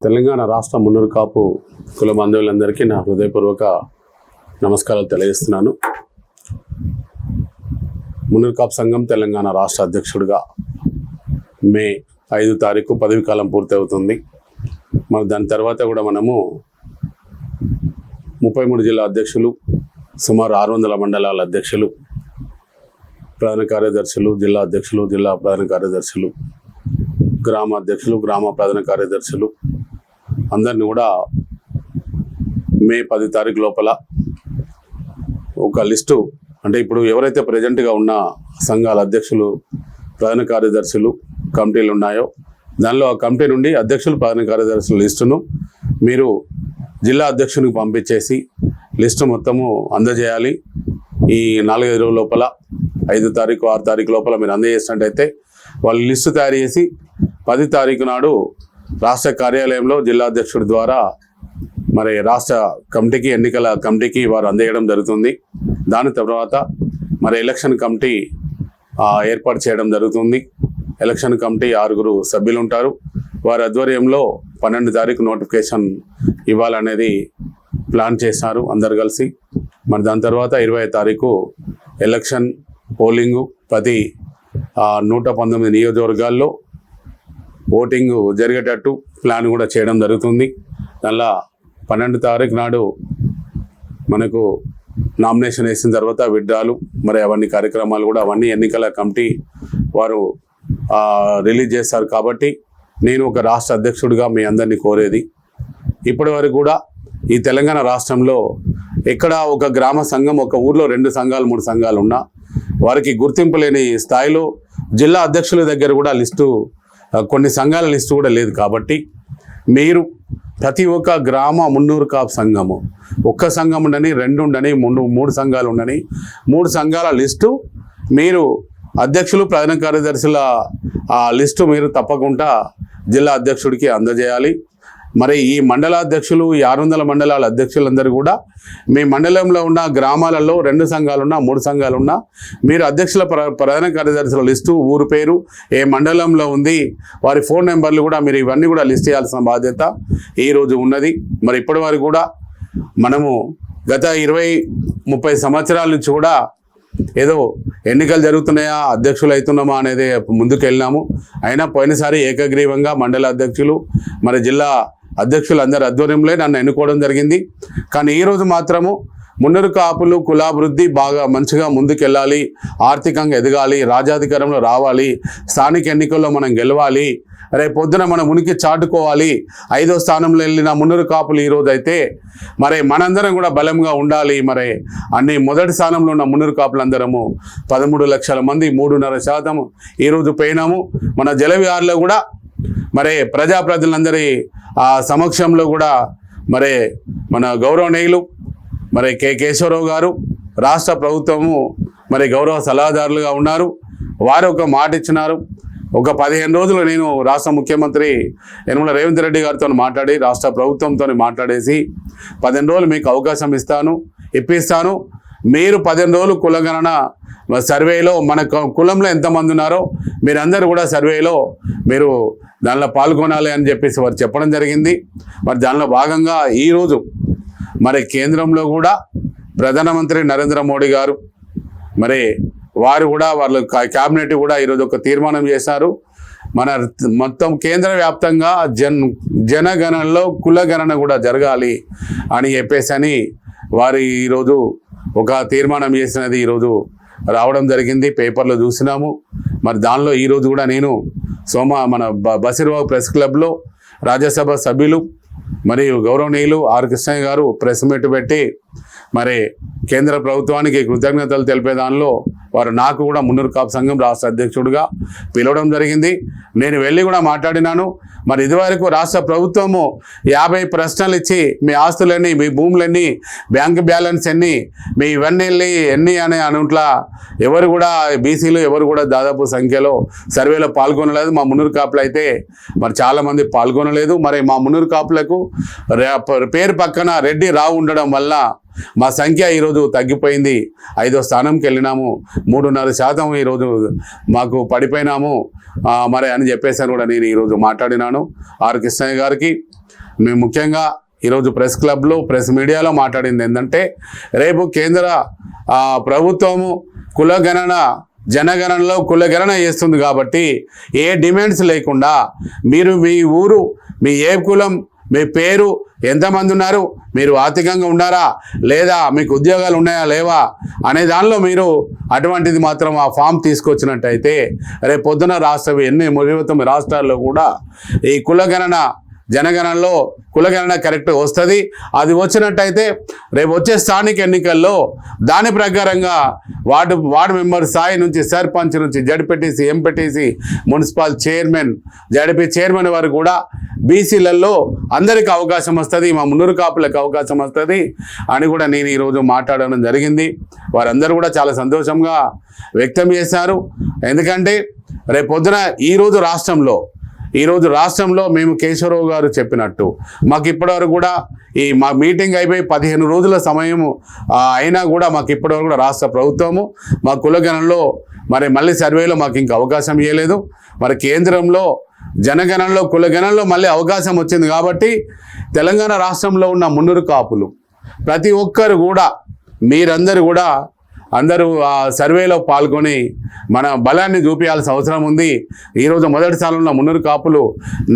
తెలంగాణ రాష్ట్ర మున్నూరు కాపు కుల బంధువులందరికీ నా హృదయపూర్వక నమస్కారాలు తెలియజేస్తున్నాను. మున్నూరు కాపు సంఘం తెలంగాణ రాష్ట్ర అధ్యక్షుడిగా మే 5 తారీఖు పదవి కాలం పూర్తవుతుంది. మరి దాని తర్వాత కూడా మనము 33 జిల్లా అధ్యక్షులు, సుమారు 600 మండలాల అధ్యక్షులు, ప్రధాన కార్యదర్శులు, జిల్లా అధ్యక్షులు, జిల్లా ప్రధాన కార్యదర్శులు, గ్రామ అధ్యక్షులు, గ్రామ ప్రధాన కార్యదర్శులు అందరినీ కూడా మే 10 తారీఖు లోపల ఒక లిస్టు, అంటే ఇప్పుడు ఎవరైతే ప్రజెంట్గా ఉన్న సంఘాల అధ్యక్షులు, ప్రధాన కార్యదర్శులు కమిటీలు ఉన్నాయో దానిలో ఆ కమిటీ నుండి అధ్యక్షులు, ప్రధాన కార్యదర్శుల లిస్టును మీరు జిల్లా అధ్యక్షునికి పంపించేసి లిస్టు మొత్తము అందజేయాలి. ఈ 4-5 రోజుల లోపల 5 తారీఖు 6 తారీఖు లోపల మీరు అందజేసినట్టయితే వాళ్ళు లిస్టు తయారు చేసి 10 తారీఖు నాడు రాష్ట్ర కార్యాలయంలో జిల్లా అధ్యక్షుడి ద్వారా మరి రాష్ట్ర కమిటీకి, ఎన్నికల కమిటీకి వారు అందజేయడం జరుగుతుంది. దాని తర్వాత మరి ఎలక్షన్ కమిటీ ఏర్పాటు చేయడం జరుగుతుంది. ఎలక్షన్ కమిటీ 6 సభ్యులు ఉంటారు. వారి ఆధ్వర్యంలో 12 తారీఖు నోటిఫికేషన్ ఇవ్వాలనేది ప్లాన్ చేశారు అందరు కలిసి. మరి దాని తర్వాత 20 తారీఖు ఎలక్షన్ పోలింగు ప్రతి 119 నియోజకవర్గాల్లో ఓటింగ్ జరిగేటట్టు ప్లాన్ కూడా చేయడం జరుగుతుంది. దానిలో 12 తారీఖు నాడు మనకు నామినేషన్ వేసిన తర్వాత విత్డ్రాలు, మరి అవన్నీ కార్యక్రమాలు కూడా అవన్నీ ఎన్నికల కమిటీ వారు రిలీజ్ చేస్తారు. కాబట్టి నేను ఒక రాష్ట్ర అధ్యక్షుడిగా మీ అందరినీ కోరేది, ఇప్పటి వరకు కూడా ఈ తెలంగాణ రాష్ట్రంలో ఎక్కడ ఒక గ్రామ సంఘం, ఒక ఊర్లో 2 సంఘాలు 3 సంఘాలు ఉన్నా వారికి గుర్తింపు లేని స్థాయిలో జిల్లా అధ్యక్షుల దగ్గర కూడా లిస్టు, కొన్ని సంఘాల లిస్టు కూడా లేదు. కాబట్టి మీరు ప్రతి ఒక్క గ్రామ మున్నూరు కాపు సంఘము, ఒక్క సంఘం ఉండని, 2 ఉండని, 3 సంఘాలు ఉండని, 3 సంఘాల లిస్టు మీరు అధ్యక్షులు, ప్రధాన కార్యదర్శుల లిస్టు మీరు తప్పకుండా జిల్లా అధ్యక్షుడికి అందజేయాలి. మరి ఈ మండలాధ్యక్షులు, ఈ 600 మండలాల అధ్యక్షులందరూ కూడా మీ మండలంలో ఉన్న గ్రామాలలో 2 సంఘాలున్నా 3 సంఘాలున్నా మీరు అధ్యక్షుల, ప్రధాన కార్యదర్శుల లిస్టు, ఊరు పేరు, ఏ మండలంలో ఉంది, వారి ఫోన్ నెంబర్లు కూడా మీరు ఇవన్నీ కూడా లిస్ట్ చేయాల్సిన బాధ్యత ఈరోజు ఉన్నది. మరి ఇప్పటి వరకు కూడా మనము గత 20-30 సంవత్సరాల నుంచి కూడా ఏదో ఎన్నికలు జరుగుతున్నాయా, అధ్యక్షులు అవుతున్నామా అనేది ముందుకు వెళ్ళినాము. అయినా పోయినసారి ఏకగ్రీవంగా మండల అధ్యక్షులు, మరి జిల్లా అధ్యక్షులు అందరి ఆధ్వర్యంలో నన్ను ఎన్నుకోవడం జరిగింది. కానీ ఈరోజు మాత్రము మున్నూరు కాపులు కులాభివృద్ధి బాగా మంచిగా ముందుకెళ్ళాలి, ఆర్థికంగా ఎదగాలి, రాజాధికారంలో రావాలి, స్థానిక ఎన్నికల్లో మనం గెలవాలి, రేపు పొద్దున మనం ఉనికి చాటుకోవాలి, 5వ స్థానంలో వెళ్ళిన మున్నూరు కాపులు ఈరోజు అయితే మరి మనందరం కూడా బలంగా ఉండాలి. మరి అన్ని మొదటి స్థానంలో ఉన్న మున్నూరు కాపులందరము 13 లక్షల మంది, 3.5% ఈరోజు పోయినాము. మన జలవిహార్లో కూడా మరి ప్రజాప్రతినిధులందరి సమక్షంలో కూడా మరి మన గౌరవనీయులు మరి కేశవరావు గారు, రాష్ట్ర ప్రభుత్వము మరి గౌరవ సలహాదారులుగా ఉన్నారు. వారు ఒక మాట ఇచ్చినారు. ఒక 15 రోజులు నేను రాష్ట్ర ముఖ్యమంత్రి యనమల రేవంత్ రెడ్డి గారితో మాట్లాడి, రాష్ట్ర ప్రభుత్వంతో మాట్లాడేసి 15 రోజులు మీకు అవకాశం ఇప్పిస్తాను. మీరు 15 రోజులు కులగణన సర్వేలో మన కులంలో ఎంతమంది ఉన్నారో మీరందరూ కూడా సర్వేలో మీరు దానిలో పాల్గొనాలి అని చెప్పేసి వారు చెప్పడం జరిగింది. మరి దానిలో భాగంగా ఈరోజు మరి కేంద్రంలో కూడా ప్రధానమంత్రి నరేంద్ర మోడీ గారు మరి వారు కూడా వాళ్ళ క్యాబినెట్ కూడా ఈరోజు ఒక తీర్మానం చేశారు. మన మొత్తం కేంద్ర వ్యాప్తంగా జనగణనలో కులగణన కూడా జరగాలి అని చెప్పేసి వారు ఈరోజు ఒక తీర్మానం చేసినది ఈరోజు రావడం జరిగింది. పేపర్లో చూసినాము. మరి దానిలో ఈరోజు కూడా నేను మన బసిర్బాగ్ ప్రెస్ క్లబ్లో రాజ్యసభ సభ్యులు మరియు గౌరవనీయులు ఆర్ కృష్ణయ్య గారు ప్రెస్ మీట్ పెట్టి మరి కేంద్ర ప్రభుత్వానికి కృతజ్ఞతలు తెలిపే దానిలో వారు నాకు కూడా మున్నూరు కాపు సంఘం రాష్ట్ర అధ్యక్షుడిగా పిలవడం జరిగింది. నేను వెళ్ళి కూడా మాట్లాడినాను. మరి ఇదివరకు రాష్ట్ర ప్రభుత్వము 50 ప్రశ్నలు ఇచ్చి మీ ఆస్తులన్నీ, మీ భూములన్నీ, బ్యాంక్ బ్యాలెన్స్ ఎన్ని, మీ ఇవన్నీ ఎన్ని అనే అనుట్లా ఎవరు కూడా బీసీలు ఎవరు కూడా దాదాపు సంఖ్యలో సర్వేలో పాల్గొనలేదు. మా మున్నూరు కాపులు అయితే మరి చాలామంది పాల్గొనలేదు. మరి మా మున్నూరు కాపులకు పేరు పక్కన రెడ్డి రావు ఉండడం వల్ల మా సంఖ్య ఈరోజు తగ్గిపోయింది. 5వ స్థానంకి వెళ్ళినాము. 3.5% ఈరోజు మాకు పడిపోయినాము మరి అని చెప్పేసి కూడా నేను ఈరోజు మాట్లాడినాను. ఆర్ కృష్ణయ్య గారికి, మేము ముఖ్యంగా ఈరోజు ప్రెస్ క్లబ్లో ప్రెస్ మీడియాలో మాట్లాడింది ఏంటంటే రేపు కేంద్ర ప్రభుత్వము కులగణన జనగణనలో కులగణన చేస్తుంది కాబట్టి ఏ డిమాండ్స్ లేకుండా మీరు మీ ఊరు మీ ఏ కులం మీ పేరు ఎంతమంది ఉన్నారు మీరు ఆర్థికంగా ఉన్నారా లేదా మీకు ఉద్యోగాలు ఉన్నాయా లేవా అనే దానిలో మీరు అటువంటిది మాత్రం ఆ ఫామ్ తీసుకొచ్చినట్టయితే రేపు పొద్దున రాష్ట్రం 29 రాష్ట్రాల్లో కూడా ఈ కులగణన జనగణనలో కులగణన కరెక్ట్ వస్తుంది. అది వచ్చినట్టయితే రేపు వచ్చే స్థానిక ఎన్నికల్లో దాని ప్రకారంగా వార్డు మెంబర్ స్థాయి నుంచి సర్పంచ్ నుంచి ZPTC MPTC municipal chairman ZP chairman వారు కూడా బీసీలలో అందరికీ అవకాశం వస్తుంది, మా మున్నూరు కాపులకు అవకాశం వస్తుంది అని కూడా నేను ఈరోజు మాట్లాడడం జరిగింది. వారందరూ కూడా చాలా సంతోషంగా వ్యక్తం చేశారు. ఎందుకంటే రేపు పొద్దున ఈరోజు రాష్ట్రంలో మేము కేశవరావు గారు చెప్పినట్టు మాకు ఇప్పటివరకు కూడా మా మీటింగ్ అయిపోయి 15 రోజుల సమయం అయినా కూడా మాకు ఇప్పటివరకు కూడా రాష్ట్ర ప్రభుత్వము మా కులగణనలో మరి మళ్ళీ సర్వేలో మాకు ఇంకా అవకాశం ఇవ్వలేదు. మరి కేంద్రంలో జనగణనలో కులగణనలో మళ్ళీ అవకాశం వచ్చింది కాబట్టి తెలంగాణ రాష్ట్రంలో ఉన్న మున్నూరు కాపులు ప్రతి ఒక్కరు కూడా మీరందరూ కూడా అందరూ ఆ సర్వేలో పాల్గొని మన బలాన్ని చూపించాల్సిన అవసరం ఉంది. ఈరోజు మొదటి స్థానంలో మున్నూరు కాపులు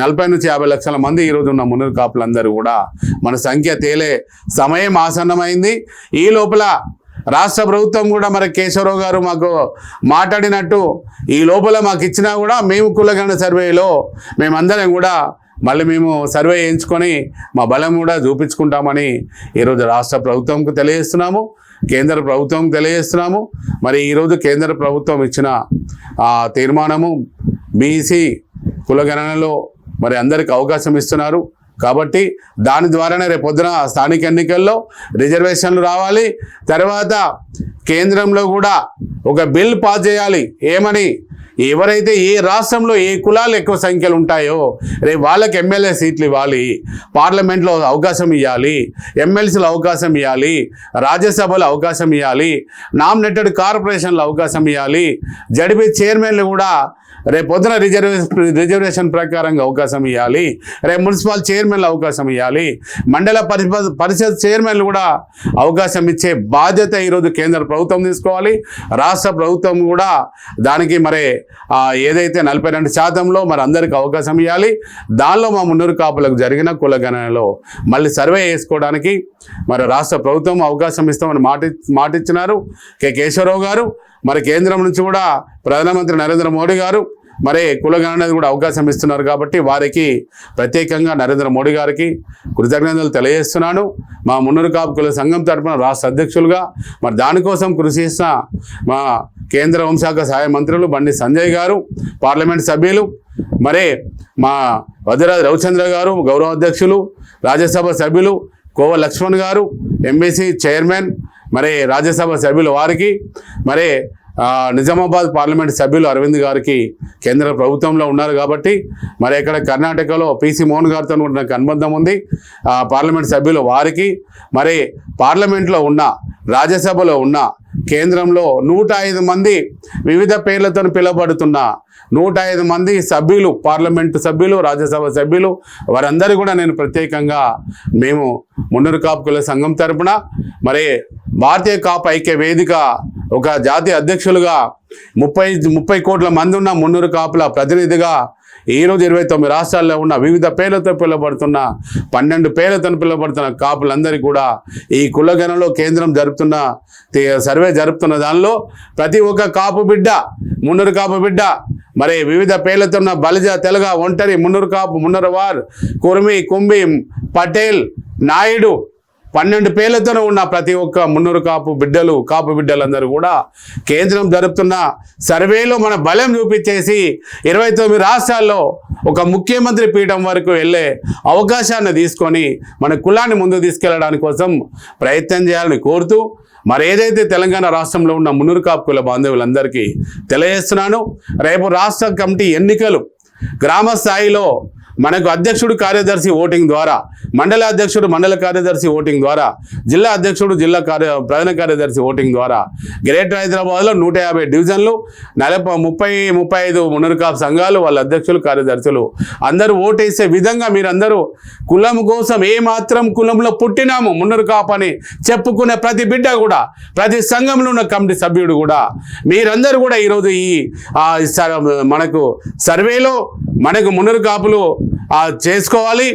40 నుంచి 50 లక్షల మంది ఈరోజు ఉన్న మున్నూరు కాపులు అందరూ కూడా మన సంఖ్య తేలే సమయం ఆసన్నమైంది. ఈ లోపల రాష్ట్ర ప్రభుత్వం కూడా మరి కేశవరావు గారు మాకు మాట్లాడినట్టు ఈ లోపల మాకు ఇచ్చినా కూడా మేము కులగణన సర్వేలో మేమందరం కూడా మళ్ళీ మేము సర్వే చేయించుకొని మా బలం కూడా చూపించుకుంటామని ఈరోజు రాష్ట్ర ప్రభుత్వంకు తెలియజేస్తున్నాము, కేంద్ర ప్రభుత్వం తెలియజేస్తున్నాము. మరి ఈరోజు కేంద్ర ప్రభుత్వం ఇచ్చిన తీర్మానము బీసీ కులగణనలో మరి అందరికి అవకాశం ఇస్తున్నారు కాబట్టి దాని ద్వారానే రేపు పొద్దున స్థానిక ఎన్నికల్లో రిజర్వేషన్లు రావాలి. తర్వాత కేంద్రంలో కూడా ఒక బిల్ పాస్ చేయాలి. ఏమని? ఎవరైతే ఏ రాష్ట్రంలో ఏ కులాలు ఎక్కువ సంఖ్యలు ఉంటాయో రేపు వాళ్ళకి ఎమ్మెల్యే సీట్లు ఇవ్వాలి, పార్లమెంట్లో అవకాశం ఇవ్వాలి, ఎమ్మెల్సీలో అవకాశం ఇవ్వాలి, రాజ్యసభలో అవకాశం ఇవ్వాలి, నామినేటెడ్ కార్పొరేషన్లో అవకాశం ఇవ్వాలి, జడ్పీ చైర్మన్లు కూడా రేపు పొద్దున రిజర్వేషన్ ప్రకారంగా అవకాశం ఇవ్వాలి, రేపు మున్సిపల్ చైర్మన్లు అవకాశం ఇవ్వాలి, మండల పరిషత్ చైర్మన్లు కూడా అవకాశం ఇచ్చే బాధ్యత ఈరోజు కేంద్ర ప్రభుత్వం తీసుకోవాలి. రాష్ట్ర ప్రభుత్వం కూడా దానికి మరి ఏదైతే 42% మరి అందరికి అవకాశం ఇవ్వాలి. దానిలో మా మున్నూరు కాపులకు జరిగిన కులగణనలో మళ్ళీ సర్వే చేసుకోవడానికి మరి రాష్ట్ర ప్రభుత్వం అవకాశం ఇస్తామని మాటిచ్చినారు కేశవరావు గారు. మరి కేంద్రం నుంచి కూడా ప్రధానమంత్రి నరేంద్ర మోడీ గారు మరి కులగణన కూడా అవకాశం ఇస్తున్నారు కాబట్టి వారికి ప్రత్యేకంగా నరేంద్ర మోడీ గారికి కృతజ్ఞతలు తెలియజేస్తున్నాను. మా మున్నూరు కాపు కుల సంఘం తరపున రాష్ట్ర అధ్యక్షులుగా మరి దానికోసం కృషి చేసిన మా కేంద్ర హోంశాఖ సహాయ మంత్రులు బండి సంజయ్ గారు, పార్లమెంట్ సభ్యులు, మరి మా వదిరాజు రవిచంద్ర గారు గౌరవ అధ్యక్షులు, రాజ్యసభ సభ్యులు కోవ లక్ష్మణ్ గారు ఎంబీసీ చైర్మన్, మరి రాజ్యసభ సభ్యులు వారికి, మరి నిజామాబాద్ పార్లమెంట్ సభ్యులు అరవింద్ గారికి కేంద్ర ప్రభుత్వంలో ఉన్నారు కాబట్టి మరి ఇక్కడ కర్ణాటకలో పీసీ మోహన్ గారితో కూడా నాకు అనుబంధం ఉంది. పార్లమెంట్ సభ్యులు వారికి, మరి పార్లమెంట్లో ఉన్న రాజ్యసభలో ఉన్న కేంద్రంలో 105 మంది వివిధ పేర్లతో పిలువబడుతున్న 105 మంది సభ్యులు, పార్లమెంటు సభ్యులు, రాజ్యసభ సభ్యులు వారందరూ కూడా నేను ప్రత్యేకంగా మేము మున్నూరు కాపు కుల సంఘం తరపున మరి భారతీయ కాపు ఐక్య వేదిక ఒక జాతీయ అధ్యక్షులుగా 30 కోట్ల మంది ఉన్న మున్నూరు కాపుల ప్రతినిధిగా ఈరోజు 29 రాష్ట్రాల్లో ఉన్న వివిధ పేర్లతో పిలువబడుతున్న 12 పేర్లతో పిలువబడుతున్న కాపులందరికీ కూడా ఈ కులగణనలో కేంద్రం సర్వే జరుపుతున్న దానిలో ప్రతి ఒక్క కాపు బిడ్డ, మున్నూరు కాపు బిడ్డ మరి వివిధ పేర్లతో ఉన్న బలిజ, తెలగ, ఒంటరి, మున్నూరు కాపు, మున్నూరు వార్, కుర్మి, కుంభి, పటేల్, నాయుడు 12 పేర్లతోనే ఉన్న ప్రతి ఒక్క మున్నూరు కాపు బిడ్డలందరూ కూడా కేంద్రం జరుపుతున్న సర్వేలో మన బలం చూపించేసి 29 రాష్ట్రాల్లో ఒక ముఖ్యమంత్రి పీఠం వరకు వెళ్ళే అవకాశాన్ని తీసుకొని మన కులాన్ని ముందుకు తీసుకెళ్లడానికి కోసం ప్రయత్నం చేయాలని కోరుతూ మరి ఏదైతే తెలంగాణ రాష్ట్రంలో ఉన్న మున్నూరు కాపు కుల బాంధవులందరికీ తెలియజేస్తున్నాను. రేపు రాష్ట్ర కమిటీ ఎన్నికలు గ్రామ స్థాయిలో మనకు అధ్యక్షుడు కార్యదర్శి ఓటింగ్ ద్వారా, మండల అధ్యక్షుడు మండల కార్యదర్శి ఓటింగ్ ద్వారా, జిల్లా అధ్యక్షుడు జిల్లా ప్రధాన కార్యదర్శి ఓటింగ్ ద్వారా గ్రేటర్ హైదరాబాద్లో 150 డివిజన్లు 35 మున్నూరు కాపు సంఘాలు వాళ్ళ అధ్యక్షులు కార్యదర్శులు అందరూ ఓటేసే విధంగా మీరందరూ కులం కోసం ఏమాత్రం కులంలో పుట్టినాము మున్నూరు కాపు అని చెప్పుకునే ప్రతి బిడ్డ కూడా, ప్రతి సంఘంలో ఉన్న కమిటీ సభ్యుడు కూడా మీరందరూ కూడా ఈరోజు ఈ మనకు సర్వేలో మనకు మున్నూరు కాపులు చేసుకోవాలి.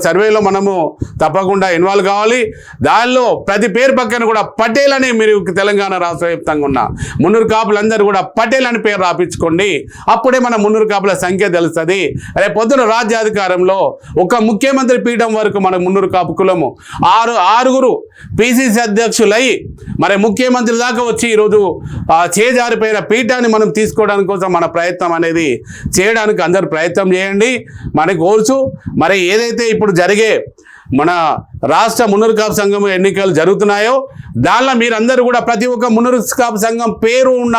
సర్వేలో మనము తప్పకుండా ఇన్వాల్వ్ కావాలి. దానిలో ప్రతి పేరు పక్కన కూడా పటేల్ అని మీరు తెలంగాణ రాష్ట్ర వ్యాప్తంగా ఉన్న మున్నూరు కాపులందరూ కూడా పటేల్ అని పేరు రాపించుకోండి. అప్పుడే మన మున్నూరు కాపుల సంఖ్య తెలుస్తుంది. రేపు పొద్దున రాజ్యాధికారంలో ఒక ముఖ్యమంత్రి పీఠం వరకు మన మున్నూరు కాపు కులము ఆరుగురు పిసిసి అధ్యక్షులై మరి ముఖ్యమంత్రి దాకా వచ్చి ఈరోజు చేజారిపోయిన పీఠాన్ని మనం తీసుకోవడానికి కోసం మన ప్రయత్నం అనేది చేయడానికి అందరూ ప్రయత్నం చేయండి. మనకు కోర్సు మరి ఏదైతే ఇప్పుడు జరిగే మన రాష్ట్ర మున్నూరు కాపు సంఘం ఎన్నికలు జరుగుతున్నాయో దానిలో మీరందరూ కూడా ప్రతి ఒక్క మున్నూరు కాపు సంఘం పేరు ఉన్న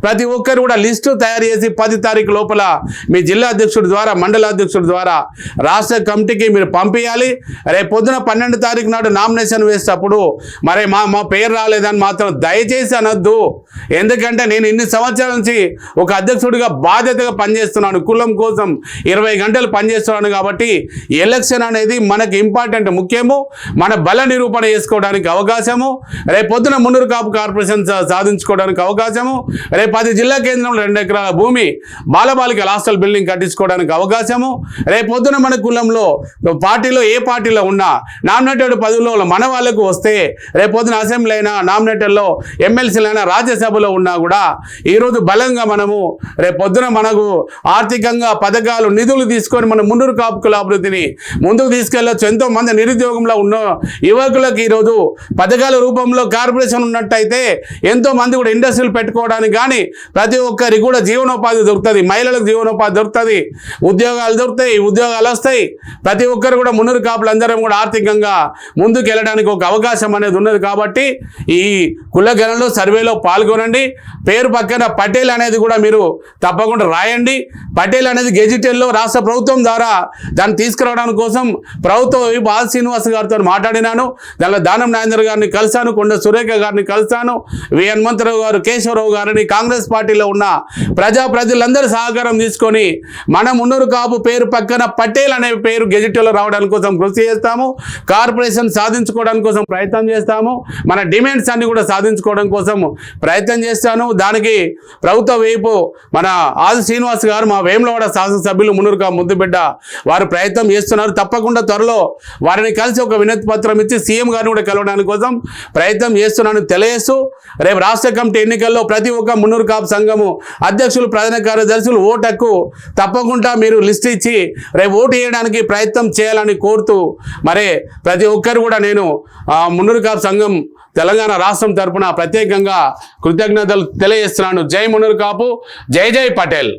ప్రతి ఒక్కరు కూడా లిస్టు తయారు చేసి 10 తారీఖు లోపల మీ జిల్లా అధ్యక్షుడి ద్వారా మండల అధ్యక్షుడి ద్వారా రాష్ట్ర కమిటీకి మీరు పంపించాలి. రేపు పొద్దున 12 తారీఖు నాడు నామినేషన్ వేసేటప్పుడు మరి మా పేరు రాలేదని మాత్రం దయచేసి అనొద్దు. ఎందుకంటే నేను ఇన్ని సంవత్సరాల నుంచి ఒక అధ్యక్షుడిగా బాధ్యతగా పనిచేస్తున్నాను, కులం కోసం 20 గంటలు పనిచేస్తున్నాను. కాబట్టి ఎలక్షన్ అనేది మనకి ఇంపార్టెంట్, ముఖ్యము. మన బల నిరూపణ చేసుకోవడానికి అవకాశము, రేపు పొద్దున మున్నూరు కాపు కార్పొరేషన్ సాధించుకోవడానికి అవకాశము, రేపు 10 జిల్లా కేంద్రంలో 2 ఎకరాల భూమి బాలబాలికల హాస్టల్ బిల్డింగ్ కట్టించుకోవడానికి అవకాశము, రేపు పొద్దున మన కులంలో పార్టీలో ఏ పార్టీలో ఉన్నా నామినేటెడ్ పదవుల్లో మన వాళ్ళకు వస్తే రేపు పొద్దున అసెంబ్లీ అయినా నామినేటెడ్లో ఎమ్మెల్సీలైనా రాజ్యసభలో ఉన్నా కూడా ఈరోజు బలంగా మనము రేపు పొద్దున మనకు ఆర్థికంగా పథకాలు నిధులు తీసుకొని మన మున్నూరు కాపు కుల అభివృద్ధిని ముందుకు తీసుకెళ్ళొచ్చు. ఎంతోమంది నిరుద్యోగంలో ఉన్న యువకులకు ఈరోజు పథకాల రూపంలో కార్పొరేషన్ ఉన్నట్టయితే ఎంతోమంది కూడా ఇండస్ట్రీలు పెట్టుకోవడానికి కానీ ప్రతి ఒక్కరికి కూడా జీవనోపాధి దొరుకుతుంది, మహిళలకు జీవనోపాధి దొరుకుతుంది, ఉద్యోగాలు దొరుకుతాయి, ఉద్యోగాలు వస్తాయి. ప్రతి ఒక్కరు కూడా మున్నూరు కాపులందరం కూడా ఆర్థికంగా ముందుకు వెళ్ళడానికి ఒక అవకాశం అనేది ఉన్నది. కాబట్టి ఈ కులగణంలో సర్వేలో పాల్గొనండి. పేరు పక్కన పటేల్ అనేది కూడా మీరు తప్పకుండా రాయండి. పటేల్ అనేది గెజిటెల్లో రాష్ట్ర ప్రభుత్వం ద్వారా దాన్ని తీసుకురావడానికి కోసం ప్రభుత్వ ఆది శ్రీనివాస్ గారితో మాట్లాడినాను. దానిలో దానం నాగేంద్ర గారిని కలిశాను, కొండ సురేఖ గారిని కలిశాను, వి హనుమంతరావు గారు, కేశవరావు గారిని, కాంగ్రెస్ పార్టీలో ఉన్న ప్రజలందరూ సహకారం తీసుకొని మన మున్నూరు కాపు పేరు పక్కన పటేల్ అనే పేరు గెజిటెల్లో రావడానికి కోసం కృషి చేస్తాము. కార్పొరేషన్ సాధించుకోవడానికి కోసం ప్రయత్నం చేస్తాము. మన డిమాండ్స్ అన్ని కూడా సాధించుకోవడం కోసం ప్రయత్నం చేస్తాను. దానికి ప్రభుత్వ వైపు మన ఆది శ్రీనివాస్ గారు, మా వేములవాడ శాసనసభ్యులు మున్నూరు కాపు ముద్దుబిడ్డ వారు ప్రయత్నం చేస్తున్నారు. తప్పకుండా త్వరలో వారిని కలిసి ఒక వినతి పత్రం ఇచ్చి సీఎం గారిని కూడా కలవడానికి కోసం ప్రయత్నం చేస్తున్నాను తెలియజేస్తూ, రేపు రాష్ట్ర కమిటీ ఎన్నికల్లో ప్రతి ఒక్క మున్నూరు కాపు సంఘము అధ్యక్షులు ప్రధాన కార్యదర్శులు ఓటు హక్కు తప్పకుండా మీరు లిస్ట్ ఇచ్చి రేపు ఓటు వేయడానికి ప్రయత్నం చేయాలని కోరుతూ మరి ప్రతి ఒక్కరు కూడా నేను మున్నూరు కాపు సంఘం తెలంగాణ రాష్ట్రం తరఫున ప్రత్యేకంగా కృతజ్ఞతలు తెలియజేస్తున్నాను. జై మున్నూరు కాపు, జై జై పటేల్.